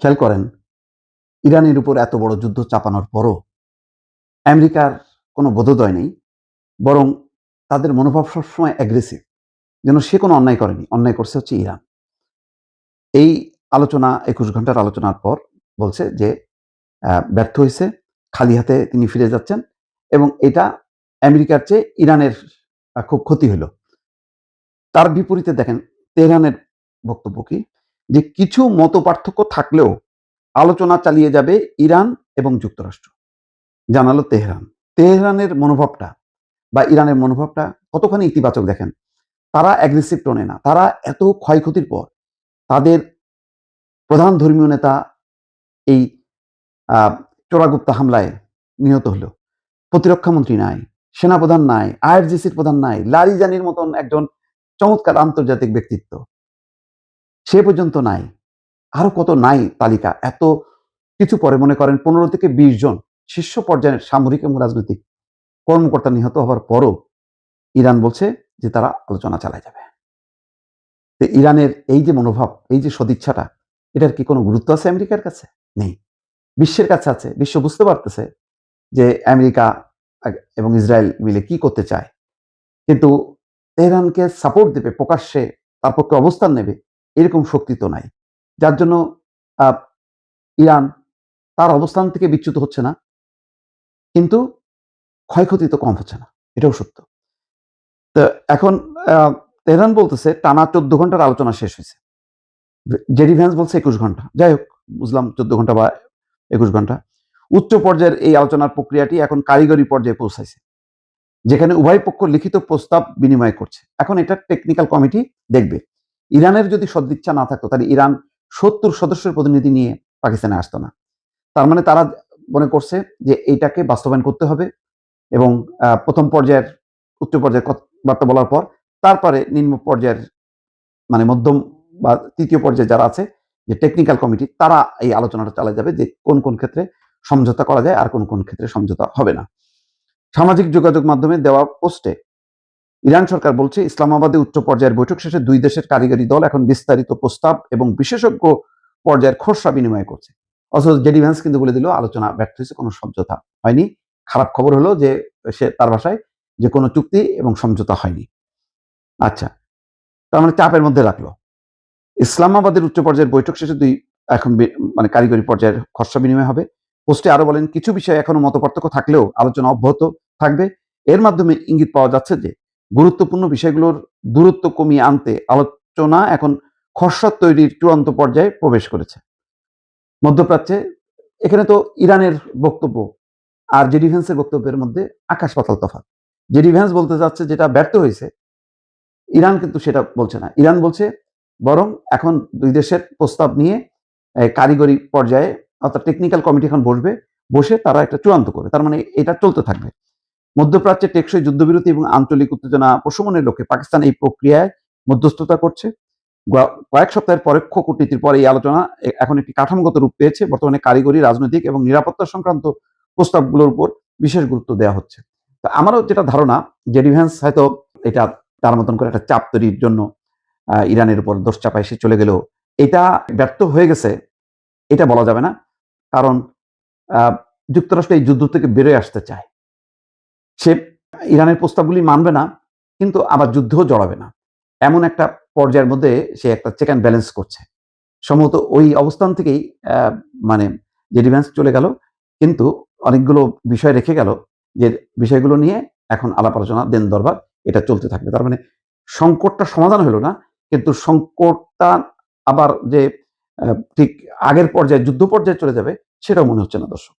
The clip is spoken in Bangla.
খেয়াল করেন, ইরানের উপর এত বড় যুদ্ধ চাপানোর পরও আমেরিকার কোনো বোধোদয় নেই, বরং তাদের মনোভাব সবসময় অ্যাগ্রেসিভ, যেন সে কোনো অন্যায় করেনি, অন্যায় করছে হচ্ছে ইরান। এই আলোচনা ২১ ঘন্টার আলোচনার পর বলছে যে ব্যর্থ হয়েছে, খালি হাতে তিনি ফিরে যাচ্ছেন এবং এটা আমেরিকার চেয়ে ইরানের খুব ক্ষতি হলো। তার বিপরীতে দেখেন তেহরানের বক্তব্য কি, যে কিছু মতপার্থক্য থাকলেও আলোচনা চালিয়ে যাবে ইরান এবং যুক্তরাষ্ট্র, জানালো তেহরান। তেহরানের মনোভাবটা বা ইরানের মনোভাবটা কতখানি ইতিবাচক দেখেন। তারা অ্যাগ্রেসিভ টোনে না, তারা এত ক্ষয়ক্ষতির পর তাদের প্রধান ধর্মীয় নেতা এই চোরাগুপ্তা হামলায় নিহত হলো, প্রতিরক্ষামন্ত্রী নাই, সেনাপ্রধান নাই, আইআরজিসির প্রধান নাই, লারিজানির মতন একজন চমৎকার আন্তর্জাতিক ব্যক্তিত্ব সে পর্যন্ত নাই, আরো কত নাই তালিকা। এত কিছু পরে মনে করেন 15 থেকে 20 জন শীর্ষ পর্যায়ের সামরিক এবং রাজনৈতিক কর্মকর্তা নিহত হওয়ার পরও ইরান বলছে যে তারা আলোচনা চালায় যাবে। ইরানের এই যে মনোভাব, এই যে সদিচ্ছাটা, এটার কি কোনো গুরুত্ব আছে আমেরিকার কাছে? নেই। বিশ্বের কাছে আছে। বিশ্ব বুঝতে পারতেছে যে আমেরিকা এবং ইসরায়েল মিলে কি করতে চায়, কিন্তু তেহরানকে সাপোর্ট দেবে, প্রকাশ্যে তার পক্ষে অবস্থান নেবে, এরকম শক্তি তো নাই। যার জন্য ইরান তার অবস্থান থেকে বিচ্যুত হচ্ছে না, কিন্তু ক্ষয়ক্ষতি তো কম হচ্ছে না, এটাও সত্য। তো এখন তেহরান বলতেছে টানা 14 ঘন্টার আলোচনা শেষ হয়েছে। জেডি ভ্যান্স বলছে 21 ঘন্টা। যাই হোক, বুঝলাম 14 ঘন্টা বা 21 ঘন্টা। উচ্চ পর্যায়ের এই আলোচনার প্রক্রিয়াটি এখন কারিগরি পর্যায়ে পৌঁছাইছে, যেখানে উভয় পক্ষ লিখিত প্রস্তাব বিনিময় করছে। এখন এটা টেকনিক্যাল কমিটি দেখবে। ইরানের যদি সদিচ্ছা না থাকতো তাহলে ইরান 70 সদস্যের প্রতিনিধি নিয়ে পাকিস্তানে আসতো না। তার মানে তারা মনে করছে যে এইটাকে বাস্তবায়ন করতে হবে এবং প্রথম পর্যায়ের উচ্চ পর্যায়ের কথাবার্তা বলার পর তারপরে নিম্ন পর্যায়ের মানে মধ্যম বা তৃতীয় পর্যায়ে যারা আছে যে টেকনিক্যাল কমিটি, তারা এই আলোচনাটা চালিয়ে যাবে যে কোন কোন ক্ষেত্রে সমঝোতা করা যায় আর কোন কোন ক্ষেত্রে সমঝোতা হবে না। সামাজিক যোগাযোগ মাধ্যমে দেওয়া পোস্টে ইরান সরকার বলছে ইসলামাবাদে উচ্চ পর্যায়ের বৈঠক শেষে দুই দেশের কারিগরি দল এখন বিস্তারিত প্রস্তাব এবং বিশেষজ্ঞ পর্যায়ের খসড়া বিনিময় করছে। অথচ জেডি ভ্যান্স কিন্তু বলে দিল আলোচনা ব্যর্থ হয়েছে, কোনো সমঝোতা হয়নি। খারাপ খবর হলো যে সে তার ভাষায় যে কোনো চুক্তি এবং সমঝোতা হয়নি। আচ্ছা, তার মানে চাপের মধ্যে রাখলো। ইসলামাবাদের উচ্চ পর্যায়ের বৈঠক শেষে এখন মানে কারিগরি পর্যায়ের খসড়া বিনিময় হবে। পোস্টে আরো বলেন কিছু বিষয়ে এখনো মতপার্থক্য থাকলেও আলোচনা অব্যাহত থাকবে। এর মাধ্যমে ইঙ্গিত পাওয়া যাচ্ছে যে গুরুত্বপূর্ণ বিষয়গুলোর দূরত্ব কমিয়ে আনতে আলোচনা এখন খসড়া তৈরির চূড়ান্ত পর্যায়ে প্রবেশ করেছে। মধ্যপ্রাচ্যে এখানে তো ইরানের বক্তব্য আর জেডি ভ্যান্সের বক্তব্যের মধ্যে আকাশ পাতাল তফাৎ। জেডি ভ্যান্স বলতে চাচ্ছে যেটা ব্যর্থ হয়েছে, ইরান কিন্তু সেটা বলছে না। ইরান বলছে বরং এখন দুই দেশের প্রস্তাব নিয়ে কারিগরি পর্যায়ে অর্থাৎ টেকনিক্যাল কমিটি এখন বসবে, বসে তারা একটা চূড়ান্ত করবে। তার মানে এটা চলতে থাকবে। মধ্যপ্রাচ্যে টেকসই যুদ্ধবিরতি এবং আঞ্চলিক উত্তেজনা প্রশমনের লক্ষ্যে পাকিস্তান এই প্রক্রিয়ায় মধ্যস্থতা করছে। কয়েক সপ্তাহের পরোক্ষ কূটনীতির পরে এই আলোচনা এখন একটি কাঠামোগত রূপ পেয়েছে। বর্তমানে কারিগরি, রাজনৈতিক এবং নিরাপত্তা সংক্রান্ত প্রস্তাবগুলোর উপর বিশেষ গুরুত্ব দেওয়া হচ্ছে। তো আমারও যেটা ধারণা, জেডি ভ্যান্স হয়তো এটা তার মতন করে একটা চাপ তৈরির জন্য ইরানের উপর দোষ চাপায় সে চলে গেলেও এটা ব্যর্থ হয়ে গেছে এটা বলা যাবে না। কারণ যুক্তরাষ্ট্র এই যুদ্ধ থেকে বেরোয় আসতে চায়। সে ইরানের প্রস্তাবগুলি মানবে না, কিন্তু আবার যুদ্ধও জড়াবে না। এমন একটা পর্যায়ের মধ্যে সে একটা চেক অ্যান্ড ব্যালেন্স করছে। সম্ভবত ওই অবস্থান থেকেই মানে জেডি ভ্যান্স চলে গেল, কিন্তু অনেকগুলো বিষয় রেখে গেল যে বিষয়গুলো নিয়ে এখন আলাপ আলোচনা দেন দরবার এটা চলতে থাকবে। তার মানে সংকটটা সমাধান হলো না, কিন্তু সংকটটা আবার যে ঠিক আগের পর্যায়ে যুদ্ধ পর্যায়ে চলে যাবে সেটাও মনে হচ্ছে না দর্শক।